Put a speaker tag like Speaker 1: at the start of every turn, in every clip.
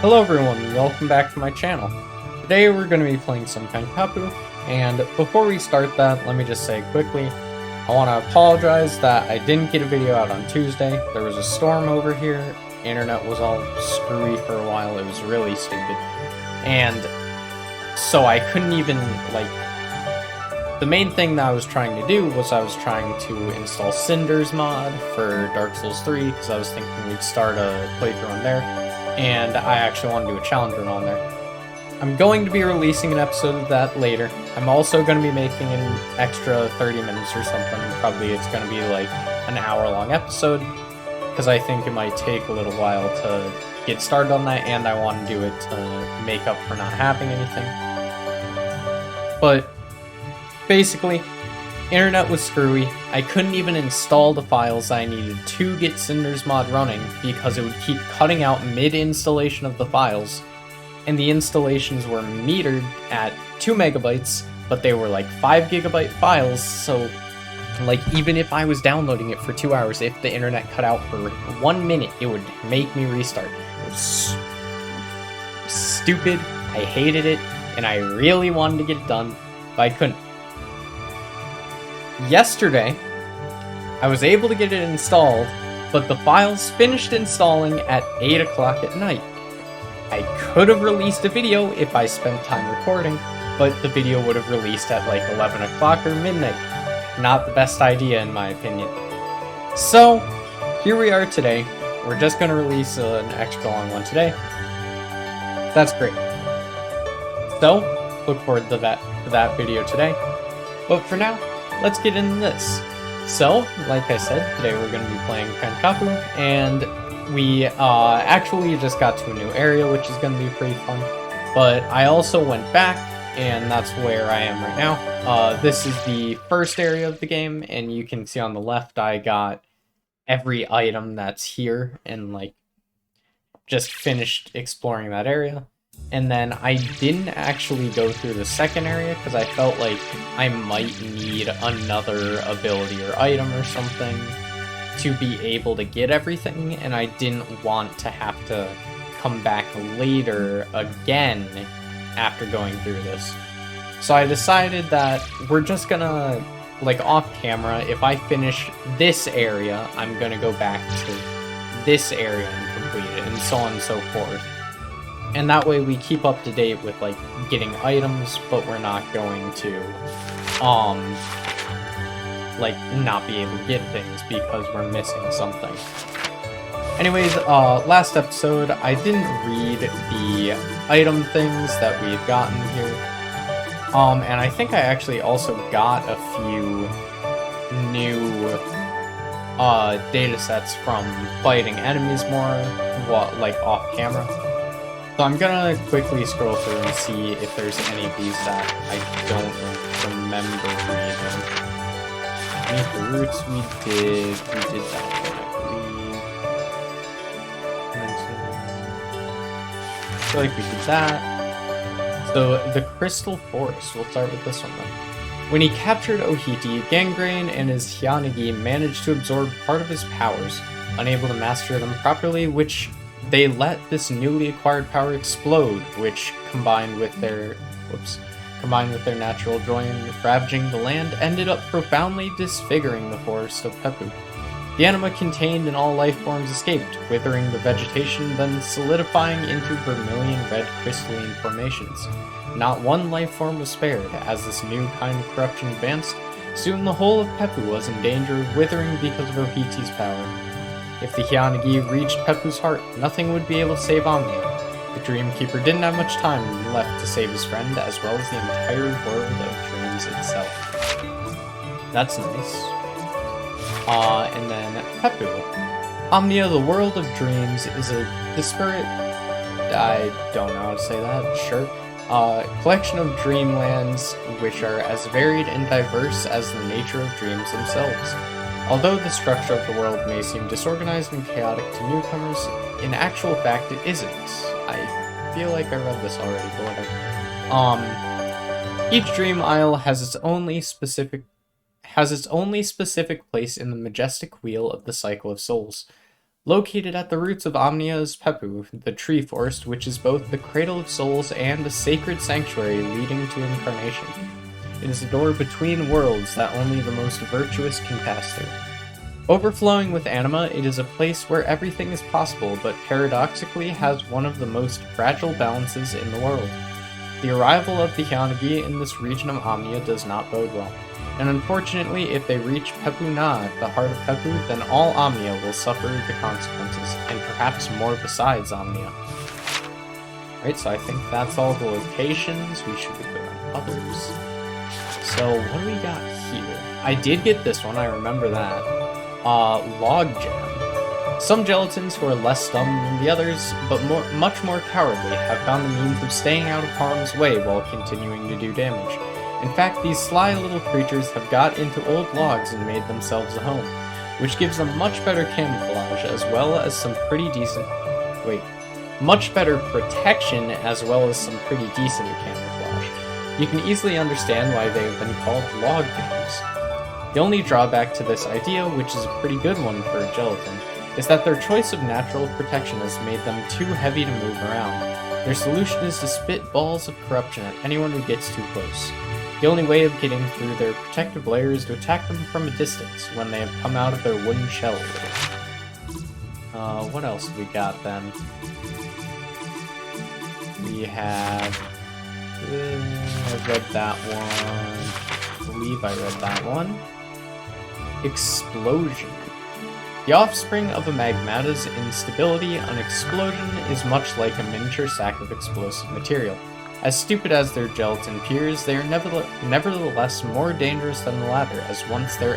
Speaker 1: Hello everyone, welcome back to my channel. Today we're going to be playing some Pankapu, and before we start that, let me just say quickly, I want to apologize that I didn't get a video out on Tuesday. There was a storm over here, internet was all screwy for a while, it was really stupid, and so I couldn't even, the main thing that I was trying to do was I was trying to install Cinder's mod for Dark Souls 3, because I was thinking we'd start a playthrough on there. And I actually want to do a challenge run on there. I'm going to be releasing an episode of that later. I'm also going to be making an extra 30 minutes or something. Probably it's going to be like an hour-long episode, because I think it might take a little while to get started on that, and I want to do it to make up for not having anything. But basically, internet was screwy. I couldn't even install the files I needed to get Cinder's mod running because it would keep cutting out mid-installation of the files, and the installations were metered at 2 megabytes, but they were like 5 gigabyte files, so like even if I was downloading it for 2 hours, if the internet cut out for 1 minute, it would make me restart. It was stupid, I hated it, and I really wanted to get it done, but I couldn't. Yesterday, I was able to get it installed, but the files finished installing at 8 o'clock at night. I could have released a video if I spent time recording, but the video would have released at like 11 o'clock or midnight. Not the best idea in my opinion. So, here we are today. We're just going to release an extra long one today. That's great. So, look forward to that video today. But for now, let's get into this. So, like I said, today we're going to be playing Pankapu, and we actually just got to a new area, which is going to be pretty fun. But I also went back, and that's where I am right now. This is the first area of the game, and you can see on the left I got every item that's here, and like just finished exploring that area. And then I didn't actually go through the second area because I felt like I might need another ability or item or something to be able to get everything, and I didn't want to have to come back later again after going through this. So I decided that we're just gonna, like off camera, if I finish this area, I'm gonna go back to this area and complete it, and so on and so forth. And that way we keep up to date with like getting items, but we're not going to like not be able to get things because we're missing something. Anyways, last episode I didn't read the item things that we've gotten here. And I think I actually also got a few new data sets from fighting enemies more, like off camera. So I'm gonna quickly scroll through and see if there's any of these that I don't remember reading. Meet the roots we did that one, I feel like we did that. So the Crystal Forest, we'll start with this one then. When he captured Ohiti, Gangrene and his Hyanagi managed to absorb part of his powers, unable to master them properly, which they let this newly acquired power explode, which combined with their natural joy in ravaging the land, ended up profoundly disfiguring the forest of Pepu. The anima contained in all life forms escaped, withering the vegetation, then solidifying into vermilion red crystalline formations. Not one life form was spared, as this new kind of corruption advanced. Soon the whole of Pepu was in danger of withering because of Ohiti's power. If the Hyanagi reached Pepu's heart, nothing would be able to save Omnia. The Dreamkeeper didn't have much time left to save his friend, as well as the entire world of dreams itself. That's nice. And then Pepu. Omnia, the world of dreams, is a disparate... I don't know how to say that, sure. Collection of dreamlands which are as varied and diverse as the nature of dreams themselves. Although the structure of the world may seem disorganized and chaotic to newcomers, in actual fact it isn't. I feel like I read this already, but whatever. Each dream isle has its only specific place in the majestic wheel of the cycle of souls. Located at the roots of Omnia is Pepu, the tree forest, which is both the cradle of souls and a sacred sanctuary leading to incarnation. It is a door between worlds that only the most virtuous can pass through. Overflowing with anima, it is a place where everything is possible, but paradoxically has one of the most fragile balances in the world. The arrival of the Hyanagi in this region of Omnia does not bode well. And unfortunately, if they reach Pepu Na, the heart of Pepu, then all Omnia will suffer the consequences, and perhaps more besides Omnia. Right, so I think that's all the locations. We should be good on others. So, what do we got here? I did get this one, I remember that. Log Jam. Some gelatins who are less dumb than the others, but much more cowardly, have found the means of staying out of harm's way while continuing to do damage. In fact, these sly little creatures have got into old logs and made themselves a home, which gives them much better camouflage as well as some pretty decent... much better protection as well as some pretty decent camouflage. You can easily understand why they have been called log jams. The only drawback to this idea, which is a pretty good one for a gelatin, is that their choice of natural protection has made them too heavy to move around. Their solution is to spit balls of corruption at anyone who gets too close. The only way of getting through their protective layer is to attack them from a distance when they have come out of their wooden shell a little. What else have we got then? We have... I read that one. I believe I read that one. Explosion. The offspring of a magmata's instability, an explosion is much like a miniature sack of explosive material. As stupid as their gelatin peers, they are nevertheless more dangerous than the latter, as once their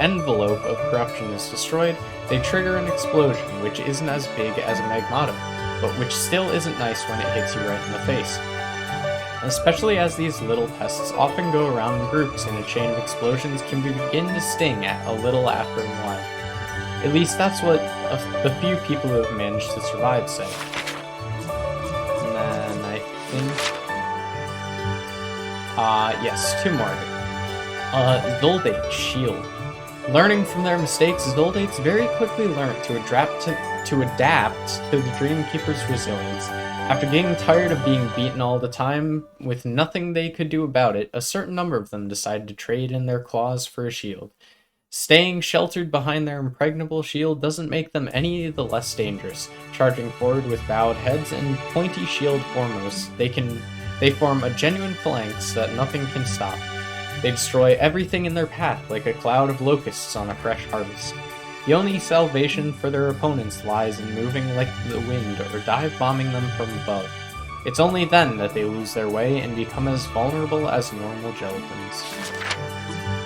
Speaker 1: envelope of corruption is destroyed, they trigger an explosion, which isn't as big as a magmata, but which still isn't nice when it hits you right in the face. Especially as these little pests often go around in groups, and a chain of explosions can begin to sting a little after a while. At least that's what the few people who have managed to survive say. Yes, two more. Zoldate Shield. Learning from their mistakes, Zoldates very quickly learned to adapt to the Dreamkeeper's resilience. After getting tired of being beaten all the time, with nothing they could do about it, a certain number of them decided to trade in their claws for a shield. Staying sheltered behind their impregnable shield doesn't make them any the less dangerous. Charging forward with bowed heads and pointy shield foremost, they form a genuine phalanx that nothing can stop. They destroy everything in their path like a cloud of locusts on a fresh harvest. The only salvation for their opponents lies in moving like the wind or dive bombing them from above. It's only then that they lose their way and become as vulnerable as normal gelatins.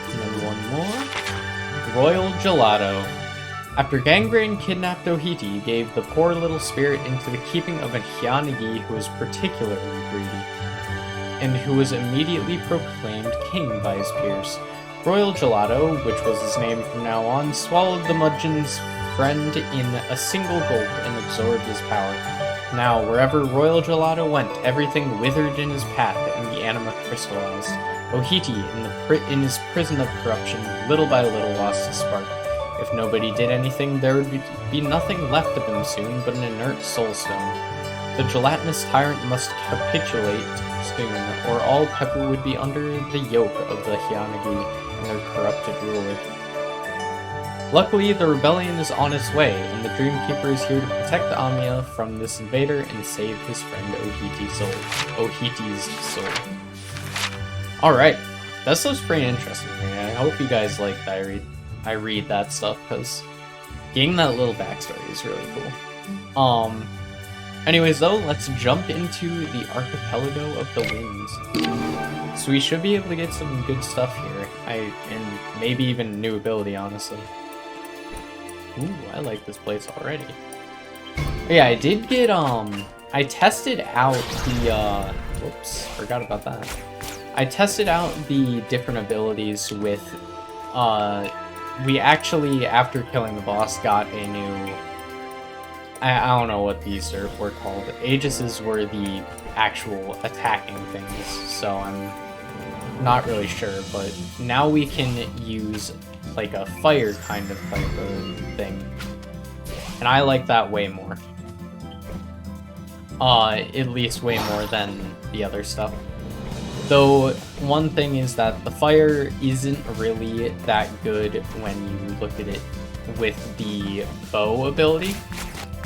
Speaker 1: And then one more. Royal Gelato. After Gangrene kidnapped Ohiti, gave the poor little spirit into the keeping of a Hyanagi who was particularly greedy, and who was immediately proclaimed king by his peers. Royal Gelato, which was his name from now on, swallowed the Mudgeon's friend in a single gulp and absorbed his power. Now, wherever Royal Gelato went, everything withered in his path and the anima crystallized. Ohiti, in his prison of corruption, little by little lost his spark. If nobody did anything, there would be nothing left of him soon but an inert soulstone. The gelatinous tyrant must capitulate soon, or all Pepu would be under the yoke of the Hyanagi and their corrupted ruler. Luckily, the rebellion is on its way, and the Dreamkeeper is here to protect Amia from this invader and save his friend Ohiti's soul. Alright, that stuff's pretty interesting to me. I hope you guys like that I read that stuff, because getting that little backstory is really cool. Anyways though, let's jump into the archipelago of the winds. So we should be able to get some good stuff here. And maybe even new ability, honestly. Ooh, I like this place already. But yeah, I did get, I tested out the, whoops, forgot about that. I tested out the different abilities with, we actually, after killing the boss, got a new, I don't know what these were called. Aegises were the actual attacking things, so I'm not really sure, but now we can use like a fire kind of type of thing. And I like that way more. At least way more than the other stuff. Though, one thing is that the fire isn't really that good when you look at it with the bow ability.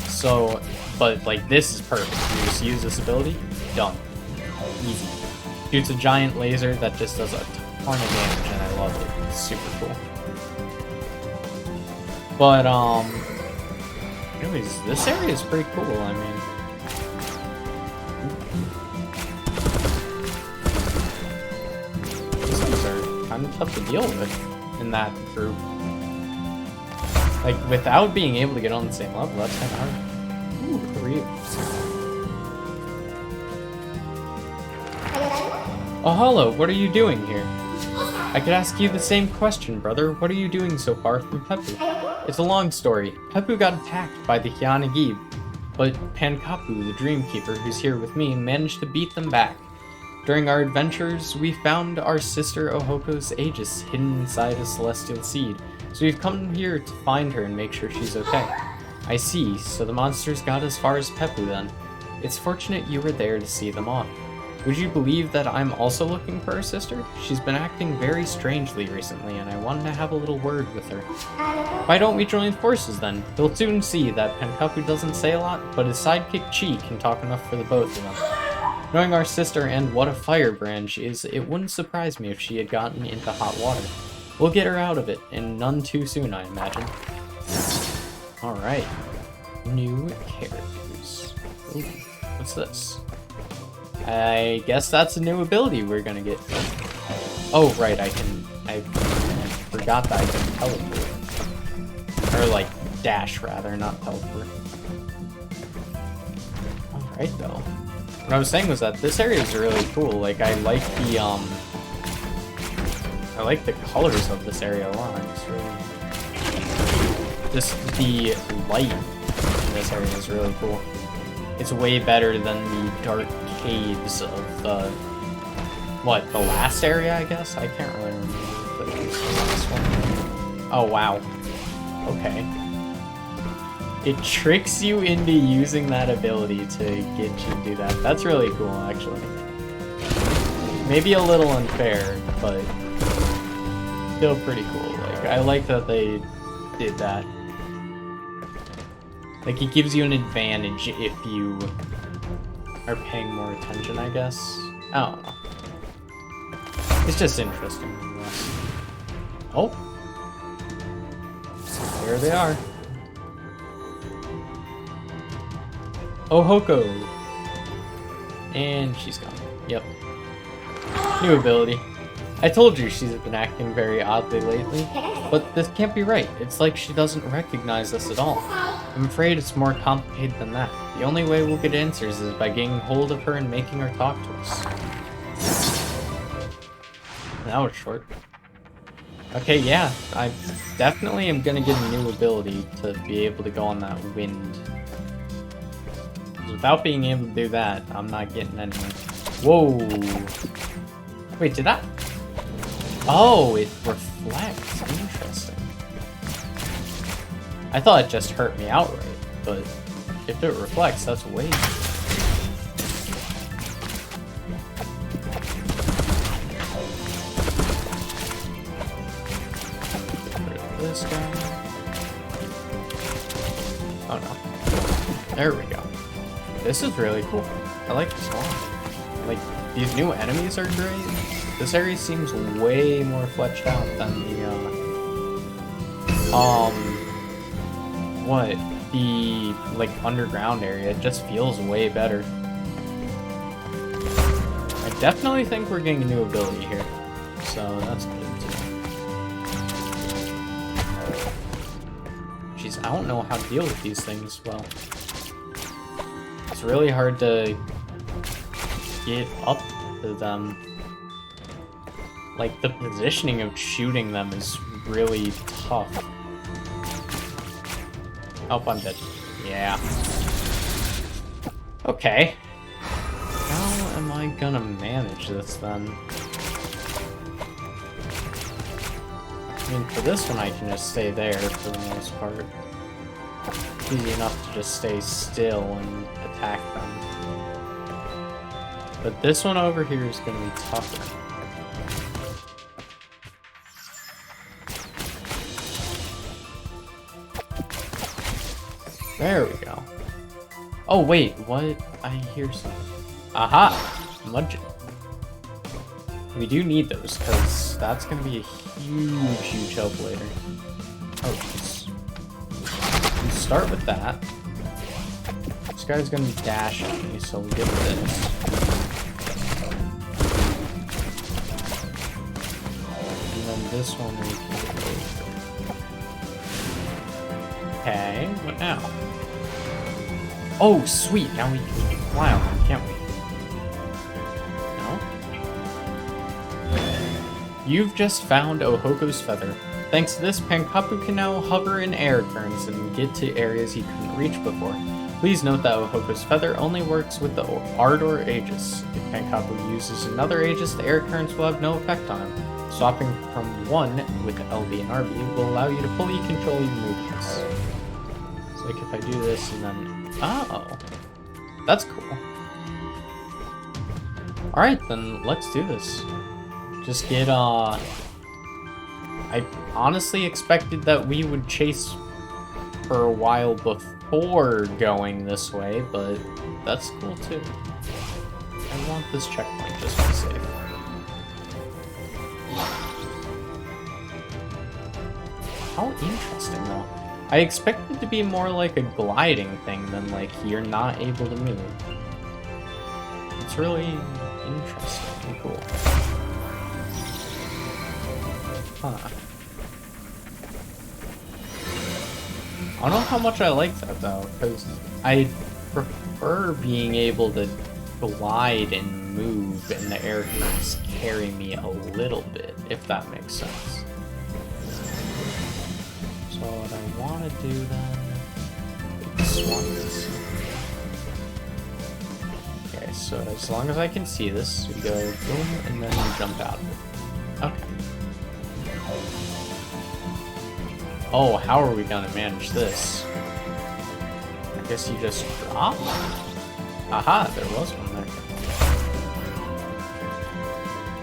Speaker 1: So, but like this is perfect. You just use this ability, done. Easy. Shoots a giant laser that just does a ton of damage and I love it. It's super cool. But, anyways, this area is pretty cool, I mean. These things are kind of tough to deal with in that group. Like, without being able to get on the same level, that's kind of hard. Ooh, who are you? Oh, hello, what are you doing here? I could ask you the same question, brother. What are you doing so far from Pankapu? It's a long story. Pankapu got attacked by the aegis, but Pankapu, the Dreamkeeper, who's here with me, managed to beat them back. During our adventures, we found our sister Ohoko's aegis hidden inside a celestial seed, so we've come here to find her and make sure she's okay. I see, so the monsters got as far as Pankapu then. It's fortunate you were there to see them off. Would you believe that I'm also looking for her sister? She's been acting very strangely recently, and I wanted to have a little word with her. Why don't we join forces then? You'll soon see that Pankapu doesn't say a lot, but his sidekick Chi can talk enough for the both of them. Knowing our sister and what a firebrand she is, it wouldn't surprise me if she had gotten into hot water. We'll get her out of it, and none too soon, I imagine. Alright. New characters. Ooh, what's this? I guess that's a new ability we're gonna get. Oh, right, I forgot that I can teleport. Or, like, dash, rather, not teleport. Alright, though. What I was saying was that this area is really cool. Like, I like the colors of this area a lot. It's really... Just the light in this area is really cool. It's way better than the dark caves of the... What, the last area, I guess? I can't really remember if it was the last one. Oh, wow. Okay. It tricks you into using that ability to get you to do that. That's really cool, actually. Maybe a little unfair, but still pretty cool. Like, I like that they did that. Like, it gives you an advantage if you are paying more attention, I guess. I don't know. It's just interesting. Oh. There they are. Ohoko. And she's gone. Yep. New ability. I told you she's been acting very oddly lately, but this can't be right. It's like she doesn't recognize us at all. I'm afraid it's more complicated than that. The only way we'll get answers is by getting hold of her and making her talk to us. That was short. Okay, yeah, I definitely am gonna get a new ability to be able to go on that wind. Without being able to do that, I'm not getting anywhere. Whoa! Wait, did that? Oh, it reflects. Interesting. I thought it just hurt me outright, but if it reflects, that's way easier. Get rid of this guy. Oh no. There we go. This is really cool. I like this one. Like, these new enemies are great. This area seems way more fleshed out than the like underground area. It just feels way better. I definitely think we're getting a new ability here, so that's good too. Jeez, I don't know how to deal with these things well. It's really hard to get up to them. Like, the positioning of shooting them is really tough. Oh, I'm dead. Yeah. Okay. How am I gonna manage this then? I mean, for this one, I can just stay there for the most part. It's easy enough to just stay still and attack them. But this one over here is going to be tougher. There we go. Oh, wait, what? I hear something. Aha! Mudgeon. We do need those, because that's going to be a huge, huge help later. Oh, jeez. We start with that. This guy's going to be dashing me, so we'll get this. And then this one we can go. Okay, what now? Oh, sweet! Now we can fly on them, can't we? You've just found Ohoko's feather. Thanks to this, Pankapu can now hover in air currents and get to areas he couldn't reach before. Please note that Ohoko's feather only works with the Ardor Aegis. If Pankapu uses another Aegis, the air currents will have no effect on him. Swapping from one with LB and RB will allow you to fully control your movements. So like if I do this and then... Oh! That's cool. Alright, then let's do this. Just get, I honestly expected that we would chase for a while before going this way, but that's cool too. I want this checkpoint just to be safe. How interesting though. I expected it to be more like a gliding thing than like you're not able to move. It's really interesting and cool. Huh. I don't know how much I like that though, because I prefer being able to glide and move and the air currents carry me a little bit, if that makes sense. So what I want to do then is swap this. Okay, so as long as I can see this, we go boom and then we jump out of it. Okay. Oh, how are we gonna manage this? I guess you just drop? Aha, there was one there.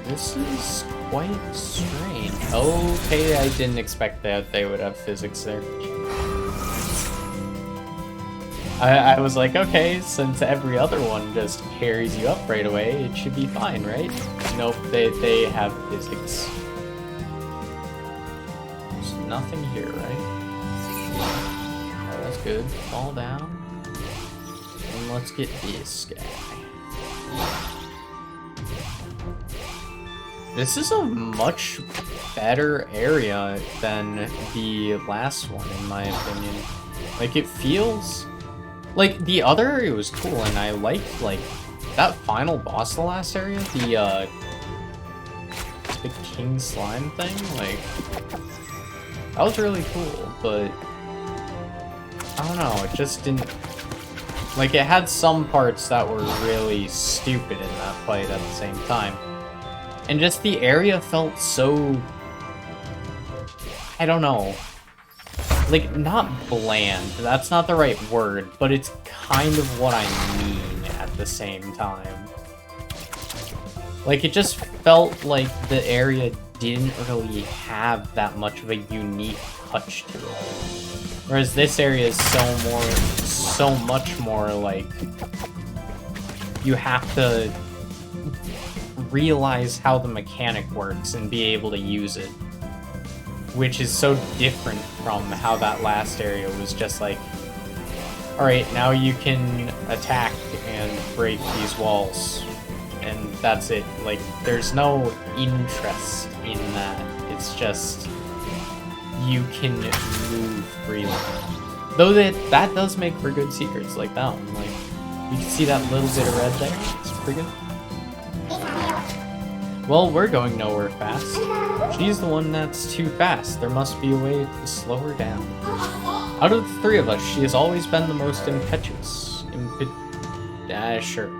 Speaker 1: This is quite strange. Okay, I didn't expect that they would have physics there. I was like, okay, since every other one just carries you up right away, it should be fine, right? Nope, they have physics. Nothing here, right? Oh, that's good. Fall down. And let's get this guy. This is a much better area than the last one, in my opinion. Like, it feels... Like, the other area was cool, and I liked, like, that final boss of the last area, the King Slime thing, like... That was really cool, but I don't know, it just didn't... Like, it had some parts that were really stupid in that fight at the same time. And just the area felt so... I don't know. Like, not bland, that's not the right word, but it's kind of what I mean at the same time. Like, it just felt like the area didn't really have that much of a unique touch to it. Whereas this area is so much more like you have to realize how the mechanic works and be able to use it. Which is so different from how that last area was just like, alright, now you can attack and break these walls. And that's it. Like, there's no interest in that. It's just you can move freely. Though that does make for good secrets like that one. Like, you can see that little bit of red there. It's pretty good. Well, we're going nowhere fast. She's the one that's too fast. There must be a way to slow her down. Out of the three of us, she has always been the most impetuous. Sure.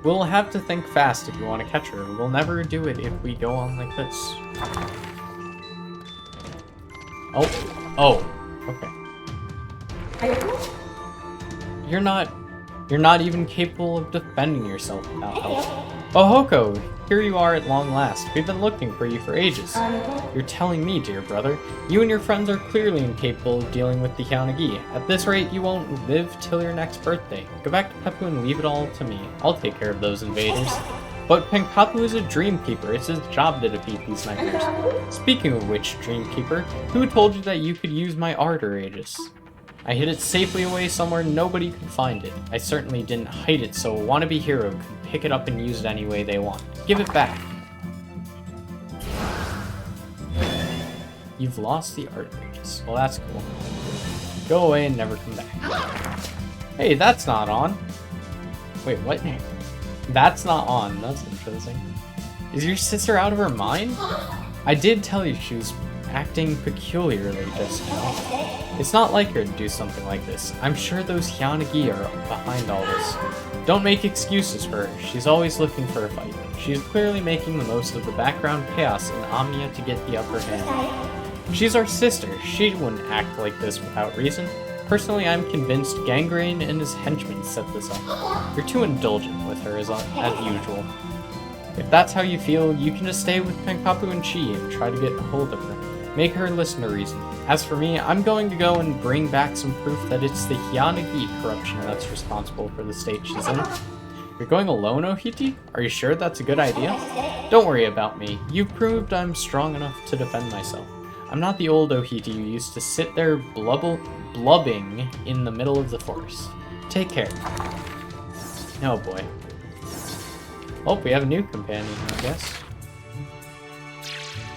Speaker 1: We'll have to think fast if we want to catch her. We'll never do it if we go on like this. Oh. Oh. Okay. You're not even capable of defending yourself without help. Oh, Hoko, here you are at long last. We've been looking for you for ages. You're telling me, dear brother, you and your friends are clearly incapable of dealing with the Hyanagi. At this rate, you won't live till your next birthday. Go back to Pepu and leave it all to me. I'll take care of those invaders. But Pankapu is a dreamkeeper. It's his job to defeat these nightmares. Speaking of which, dreamkeeper, who told you that you could use my ardor aegis? I hid it safely away somewhere nobody could find it. I certainly didn't hide it so a wannabe hero could pick it up and use it any way they want. Give it back. You've lost the art aegis. Well, that's cool. Go away and never come back. Hey, that's not on. Wait, what? That's not on. That's interesting. Is your sister out of her mind? I did tell you she was acting peculiarly just now. It's not like her to do something like this. I'm sure those Hyanagi are behind all this. Don't make excuses for her. She's always looking for a fight. She's clearly making the most of the background chaos in Omnia to get the upper hand. She's our sister. She wouldn't act like this without reason. Personally, I'm convinced Gangrene and his henchmen set this up. You're too indulgent with her as usual. If that's how you feel, you can just stay with Pankapu and Chi and try to get a hold of her. Make her listen to reason. As for me, I'm going to go and bring back some proof that it's the Hyanagi corruption that's responsible for the state she's in. You're going alone, Ohiti? Are you sure that's a good idea? Don't worry about me. You've proved I'm strong enough to defend myself. I'm not the old Ohiti who used to sit there blubbing in the middle of the forest. Take care. Oh boy. Oh, we have a new companion, I guess.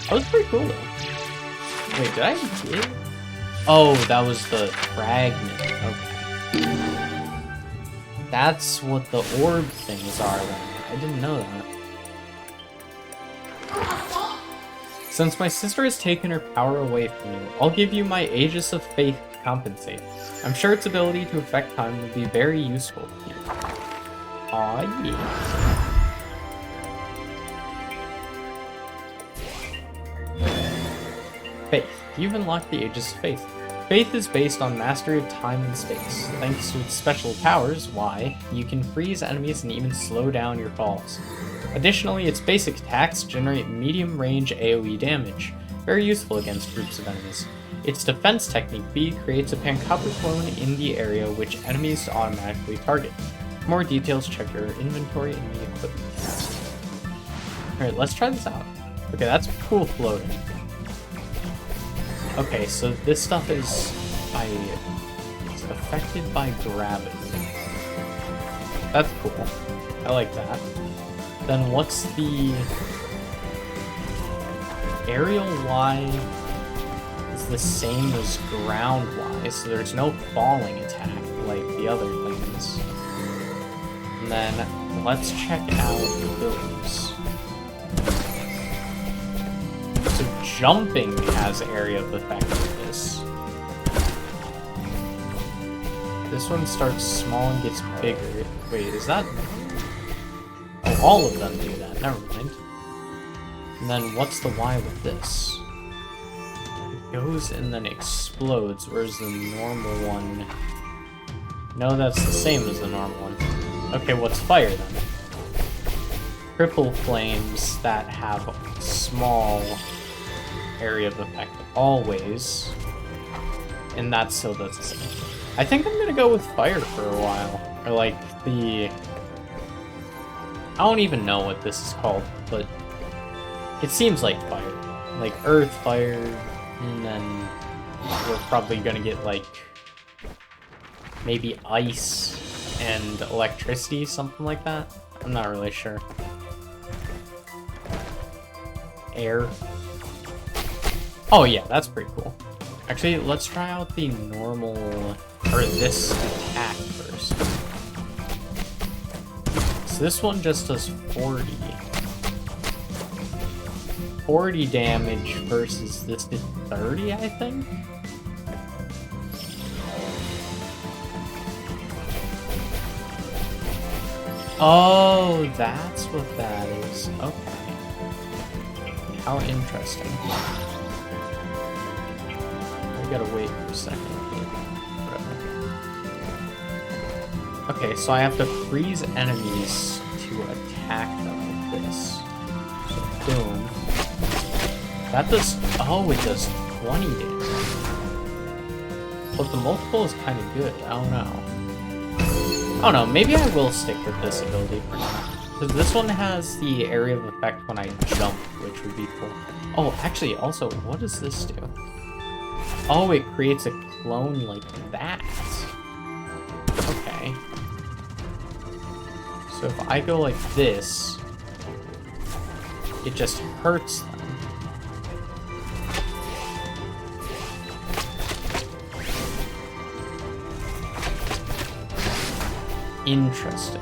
Speaker 1: That was pretty cool, though. Wait, did I get it? Oh, that was the fragment. Okay. That's what the orb things are, then. I didn't know that. Since my sister has taken her power away from you, I'll give you my Aegis of Faith to compensate. I'm sure its ability to affect time will be very useful to you. Aw, yeah. Faith. You've unlocked the Aegis of Faith. Faith is based on mastery of time and space. Thanks to its special powers, you can freeze enemies and even slow down your falls. Additionally, its basic attacks generate medium-range AoE damage, very useful against groups of enemies. Its defense technique B creates a Pankapu clone in the area which enemies automatically target. For more details, check your inventory in the equipment. Alright, let's try this out. Okay, that's cool floating. Okay, so this stuff is it's affected by gravity. That's cool. I like that. Then what's the aerial Y is the same as ground Y, so there's no falling attack like the other things. And then let's check out the abilities. So jumping has area of effectiveness. This one starts small and gets bigger. Wait, is that... Oh, all of them do that. Never mind. And then what's the Y with this? It goes and then explodes, whereas the normal one... No, that's the same as the normal one. Okay, what's fire then? Triple flames that have a small area of effect always. And that still does the same. I think I'm gonna go with fire for a while. Or like the... I don't even know what this is called, but it seems like fire. Like earth, fire, and then we're probably gonna get like maybe ice and electricity, something like that. I'm not really sure. Air. Oh yeah, that's pretty cool. Actually, let's try out the normal, or this attack first. So this one just does 40. 40 damage versus this did 30, I think? Oh, that's what that is. Okay. How interesting. we gotta wait for a second. Okay, so I have to freeze enemies to attack them with this. So, boom. That does... Oh, it does 20 damage. But the multiple is kind of good. I don't know. I don't know. Maybe I will stick with this ability for now. Because this one has the area of effect when I jump, which would be cool. Oh, actually, also, what does this do? Oh, it creates a clone like that. Okay. So if I go like this, it just hurts them. Interesting.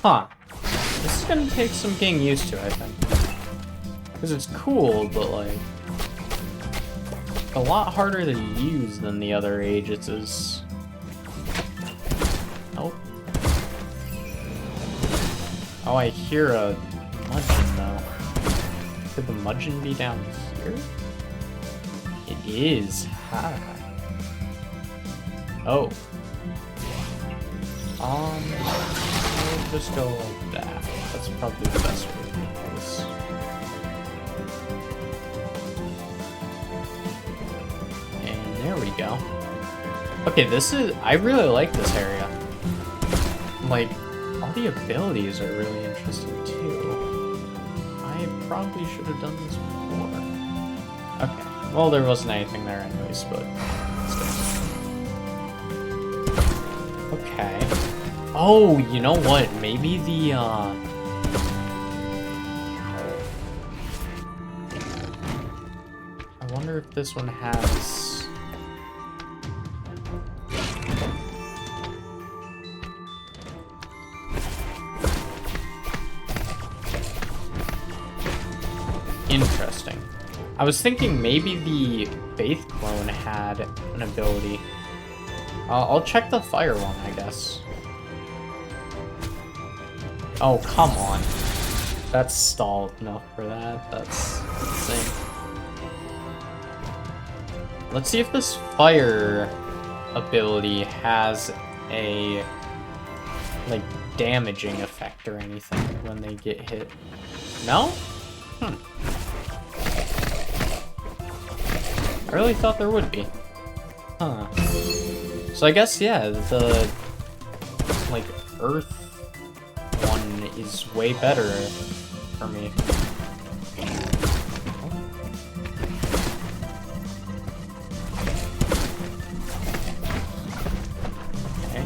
Speaker 1: Huh. This is gonna take some getting used to, I think. Because it's cool, but like... a lot harder to use than the other Aegises. Nope. Oh, I hear a Mudgeon, though. Could the Mudgeon be down here? It is. Ha. Oh. We'll just go like that. That's probably the best way to do this. And there we go. Okay, this is... I really like this area. Like, all the abilities are really interesting, too. I probably should have done this before. Okay. Well, there wasn't anything there anyways, but... Okay. Oh, you know what? Maybe the, I wonder if this one has... Interesting. I was thinking maybe the Faith clone had an ability. I'll check the fire one, I guess. Oh, come on. That's stalled enough for that. That's insane. Let's see if this fire ability has a, like, damaging effect or anything when they get hit. No? I really thought there would be. Huh. So I guess, yeah, the, like, Earth one is way better for me. Okay.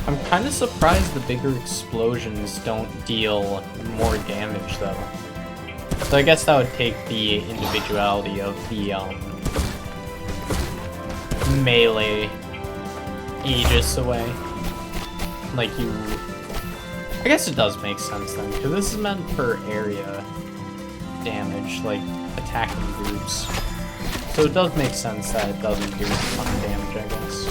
Speaker 1: I'm kind of surprised the bigger explosions don't deal more damage, though. So I guess that would take the individuality of the, melee Aegis away. Like, I guess it does make sense then, because this is meant for area damage, like attacking groups. So it does make sense that it doesn't do a ton of damage, I guess.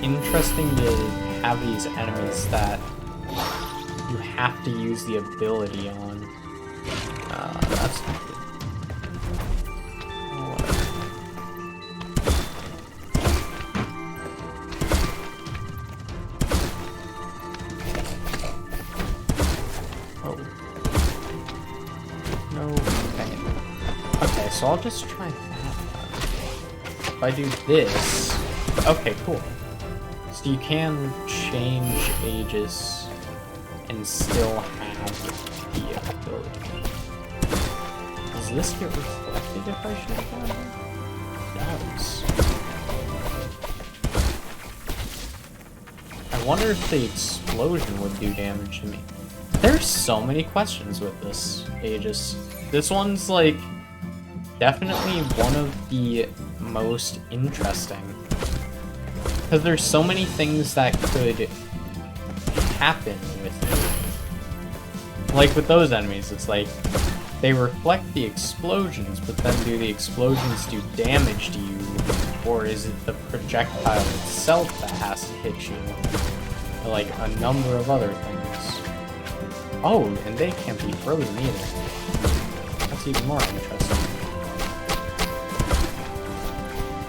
Speaker 1: Interesting to have these enemies that you have to use the ability on. That's not good. So I'll just try that one. If I do this... Okay, cool. So you can change Aegis and still have the ability. Does this get reflected if I shoot it down? It does. I wonder if the explosion would do damage to me. There's so many questions with this Aegis. This one's like... definitely one of the most interesting. Because there's so many things that could happen with it. Like with those enemies, it's like, They reflect the explosions, but then do the explosions do damage to you? Or is it the projectile itself that has to hit you? Or like a number of other things. Oh, and they can't be frozen either. That's even more interesting.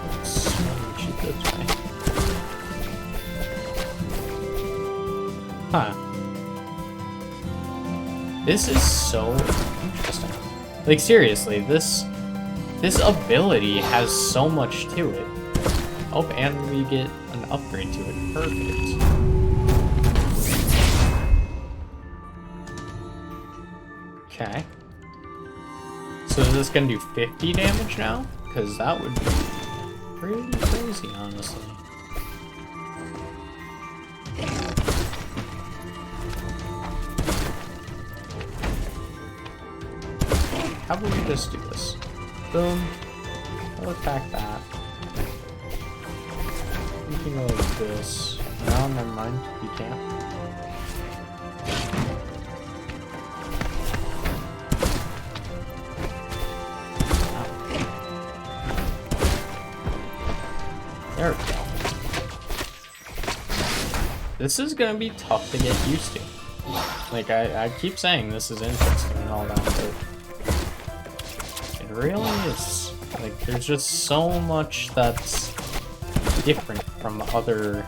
Speaker 1: Let's shoot this way. Huh. This is so interesting. Like, seriously, this ability has so much to it. Oh, and we get an upgrade to it. Perfect. Okay. So is this gonna do 50 damage now? Because that would be pretty crazy, honestly. How about we just do this? Boom. I'll attack that. You can go like this. No, never mind. You can't. There we go. This is gonna be tough to get used to. Like, I keep saying this is interesting and all that, but it really is. Like, there's just so much that's different from other...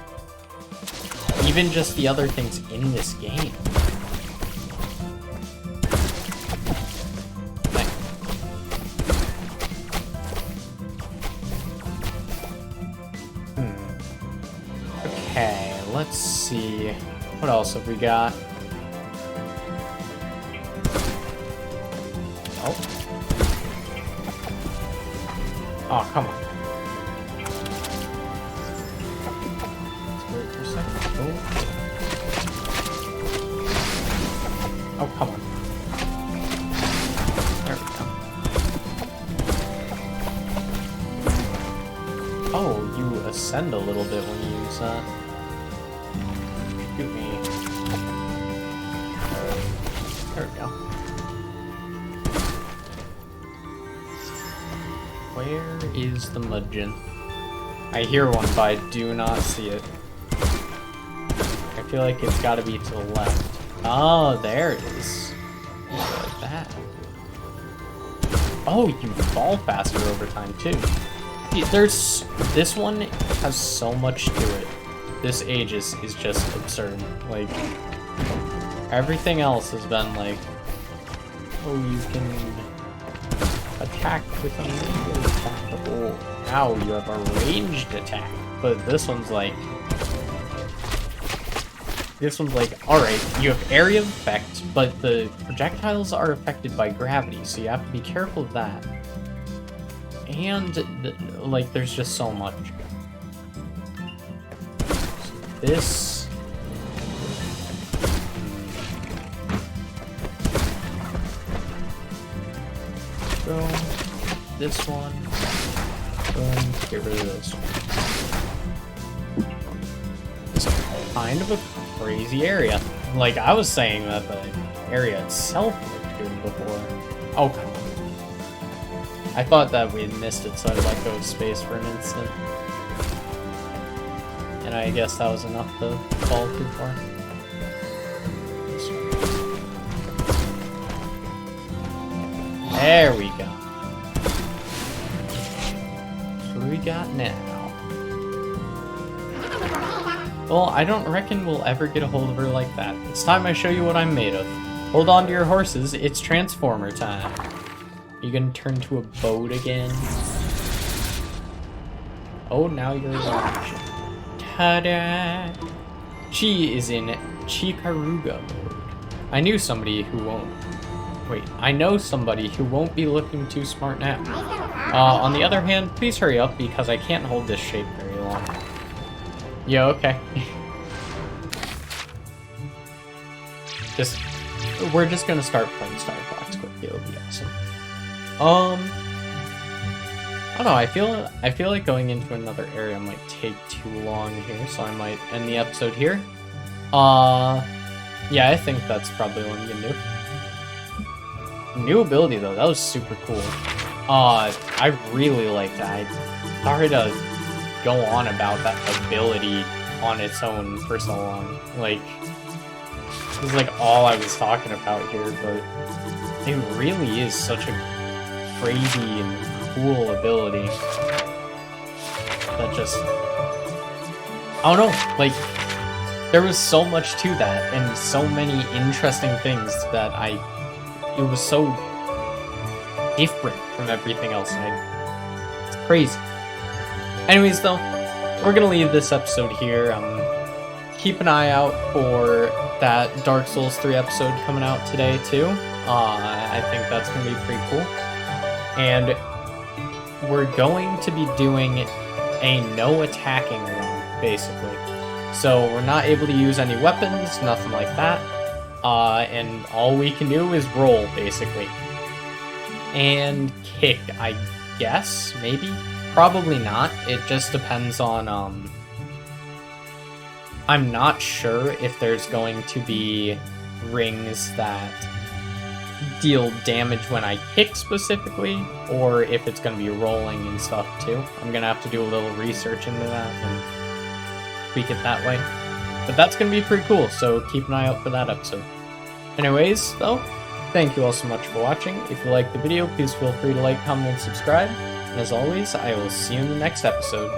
Speaker 1: even just the other things in this game. Okay, let's see. What else have we got? Oh. Oh, come on. Let's wait for a second. Oh, come on. There we go. Oh, you ascend a little bit when you use that. Shoot me. There we go. Where is the Mudgeon? I hear one, but I do not see it. I feel like it's gotta be to the left. Oh, there it is. Like that. Oh, you fall faster over time, too. There's... this one has so much to it. This aegis is just absurd. Like, everything else has been like, oh, you can attack with a melee attack. Oh, now you have a ranged attack. But this one's like, alright, you have area of effect, but the projectiles are affected by gravity, so you have to be careful of that. And, like, there's just so much. This... boom. This one. Boom. Get rid of this one. It's kind of a crazy area. Like, I was saying that the area itself looked good before. Oh, come on. I thought that we had missed it, so I let go of space for an instant. And I guess that was enough to fall too far. There we go. What do we got now? Well, I don't reckon we'll ever get a hold of her like that. It's time I show you what I'm made of. Hold on to your horses, it's Transformer time. You gonna turn to a boat again? Oh, now you're large. Ta-da! She is in Chikaruga mode. I know somebody who won't be looking too smart now. On the other hand, please hurry up because I can't hold this shape very long. Yeah, okay. We're just gonna start playing Star Fox quickly, it'll be awesome. I don't know, I feel like going into another area might take too long here, so I might end the episode here. Yeah, I think that's probably what I'm gonna do. new ability though, that was super cool. I really liked that. Sorry to go on about that ability on its own for so long. Like, this is like all I was talking about here, but it really is such a crazy and cool ability that just, I don't know, like, there was so much to that and so many interesting things that it was so different from everything else, and it's crazy. Anyways, though, we're gonna leave this episode here. Keep an eye out for that Dark Souls 3 episode coming out today, too. I think that's gonna be pretty cool. And we're going to be doing a no attacking run, basically. So we're not able to use any weapons, nothing like that. And all we can do is roll, basically. And kick, I guess, maybe? Probably not. It just depends on, I'm not sure if there's going to be rings that deal damage when I kick specifically, or if it's going to be rolling and stuff too. I'm going to have to do a little research into that and tweak it that way. But that's going to be pretty cool, so keep an eye out for that episode. Anyways, though, thank you all so much for watching. If you liked the video, please feel free to like, comment, and subscribe. And as always, I will see you in the next episode.